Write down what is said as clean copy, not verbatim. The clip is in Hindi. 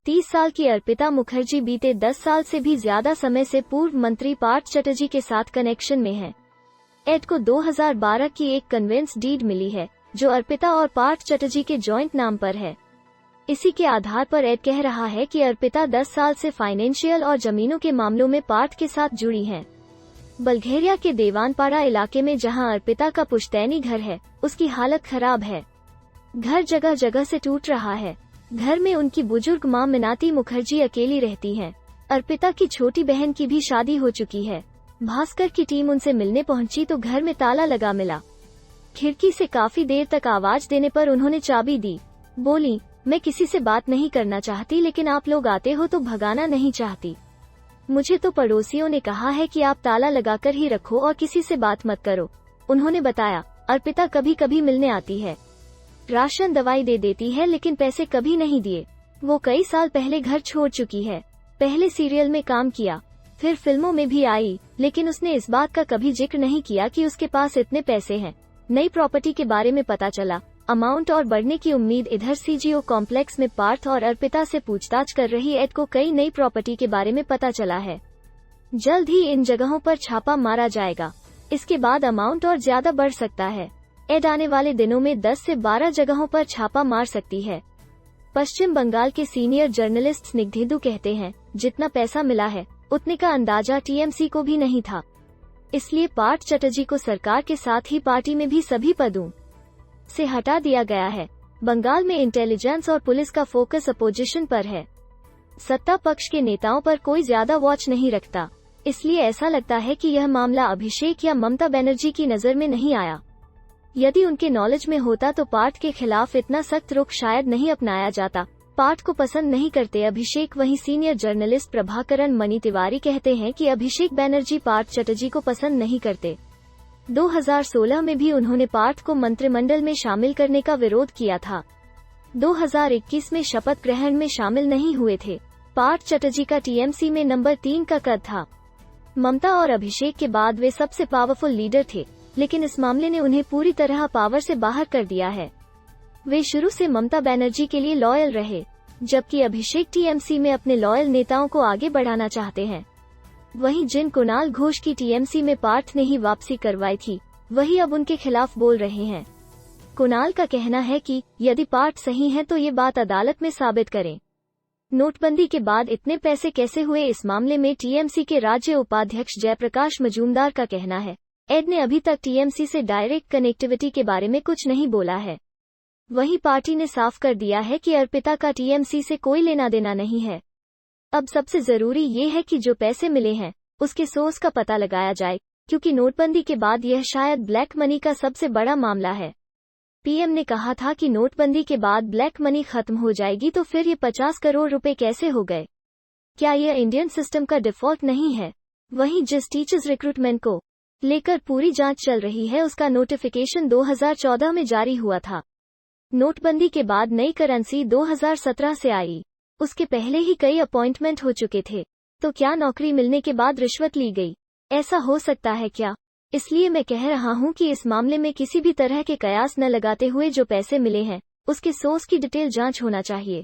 30 साल की अर्पिता मुखर्जी बीते 10 साल से भी ज्यादा समय से पूर्व मंत्री पार्थ चटर्जी के साथ कनेक्शन में है। एड को 2012 की एक कन्वेंस डीड मिली है जो अर्पिता और पार्थ चटर्जी के जॉइंट नाम पर है। इसी के आधार पर एड कह रहा है कि अर्पिता 10 साल से फाइनेंशियल और जमीनों के मामलों में पार्थ के साथ जुड़ी हैं। बल्गेरिया के देवानपाड़ा इलाके में जहां अर्पिता का पुश्तैनी घर है, उसकी हालत खराब है। घर जगह जगह से टूट रहा है। घर में उनकी बुजुर्ग मां मीनाती मुखर्जी अकेली रहती हैं। अर्पिता की छोटी बहन की भी शादी हो चुकी है। भास्कर की टीम उनसे मिलने पहुंची तो घर में ताला लगा मिला। खिड़की से काफी देर तक आवाज देने पर उन्होंने चाबी दी। बोली, मैं किसी से बात नहीं करना चाहती, लेकिन आप लोग आते हो तो भगाना नहीं चाहती। मुझे तो पड़ोसियों ने कहा है कि आप ताला लगाकर ही रखो और किसी से बात मत करो। उन्होंने बताया, अर्पिता कभी कभी मिलने आती है, राशन दवाई दे देती है, लेकिन पैसे कभी नहीं दिए। वो कई साल पहले घर छोड़ चुकी है। पहले सीरियल में काम किया, फिर फिल्मों में भी आई, लेकिन उसने इस बात का कभी जिक्र नहीं किया कि उसके पास इतने पैसे हैं। नई प्रॉपर्टी के बारे में पता चला, अमाउंट और बढ़ने की उम्मीद। इधर सीजीओ कॉम्प्लेक्स में पार्थ और अर्पिता से पूछताछ कर रही एड को कई नई प्रॉपर्टी के बारे में पता चला है। जल्द ही इन जगहों पर छापा मारा जाएगा। इसके बाद अमाउंट और ज्यादा बढ़ सकता है। एड आने वाले दिनों में 10 से 12 जगहों पर छापा मार सकती है। पश्चिम बंगाल के सीनियर जर्नलिस्ट स्निग्धेदु कहते हैं, जितना पैसा मिला है उतने का अंदाजा टीएमसी को भी नहीं था। इसलिए पार्थ चटर्जी को सरकार के साथ ही पार्टी में भी सभी पदों से हटा दिया गया है। बंगाल में इंटेलिजेंस और पुलिस का फोकस अपोजिशन पर है। सत्ता पक्ष के नेताओं पर कोई ज्यादा वॉच नहीं रखता। इसलिए ऐसा लगता है कि यह मामला अभिषेक या ममता बनर्जी की नजर में नहीं आया। यदि उनके नॉलेज में होता तो पार्थ के खिलाफ इतना सख्त रुख शायद नहीं अपनाया जाता। पार्थ को पसंद नहीं करते अभिषेक। वहीं सीनियर जर्नलिस्ट प्रभाकरण मणि तिवारी कहते हैं कि अभिषेक बनर्जी पार्थ चटर्जी को पसंद नहीं करते। 2016 में भी उन्होंने पार्थ को मंत्रिमंडल में शामिल करने का विरोध किया था। 2021 में शपथ ग्रहण में शामिल नहीं हुए थे। पार्थ चटर्जी का टीएमसी में नंबर 3 का कद था। ममता और अभिषेक के बाद वे सबसे पावरफुल लीडर थे, लेकिन इस मामले ने उन्हें पूरी तरह पावर से बाहर कर दिया है। वे शुरू से ममता बनर्जी के लिए लॉयल रहे, जबकि अभिषेक टीएमसी में अपने लॉयल नेताओं को आगे बढ़ाना चाहते हैं। वहीं जिन कुणाल घोष की टीएमसी में पार्थ ने ही वापसी करवाई थी, वही अब उनके खिलाफ बोल रहे हैं। कुणाल का कहना है कि यदि पार्थ सही हैं तो ये बात अदालत में साबित करें। नोटबंदी के बाद इतने पैसे कैसे हुए, इस मामले में टीएमसी के राज्य उपाध्यक्ष जयप्रकाश मजूमदार का कहना है, एड ने अभी तक टीएमसी से डायरेक्ट कनेक्टिविटी के बारे में कुछ नहीं बोला है। वहीं पार्टी ने साफ कर दिया है कि अर्पिता का टीएमसी से कोई लेना देना नहीं है। अब सबसे जरूरी ये है कि जो पैसे मिले हैं उसके सोर्स का पता लगाया जाए, क्योंकि नोटबंदी के बाद यह शायद ब्लैक मनी का सबसे बड़ा मामला है। पीएम ने कहा था कि नोटबंदी के बाद ब्लैक मनी खत्म हो जाएगी, तो फिर ये 50 करोड़ रुपए कैसे हो गए? क्या यह इंडियन सिस्टम का डिफॉल्ट नहीं है? वहीं जिस टीचर्स रिक्रूटमेंट को लेकर पूरी जांच चल रही है, उसका नोटिफिकेशन 2014 में जारी हुआ था। नोटबंदी के बाद नई करेंसी 2017 से आई। उसके पहले ही कई अपॉइंटमेंट हो चुके थे। तो क्या नौकरी मिलने के बाद रिश्वत ली गई? ऐसा हो सकता है क्या? इसलिए मैं कह रहा हूं कि इस मामले में किसी भी तरह के कयास न लगाते हुए जो पैसे मिले हैं उसके सोर्स की डिटेल जांच होना चाहिए।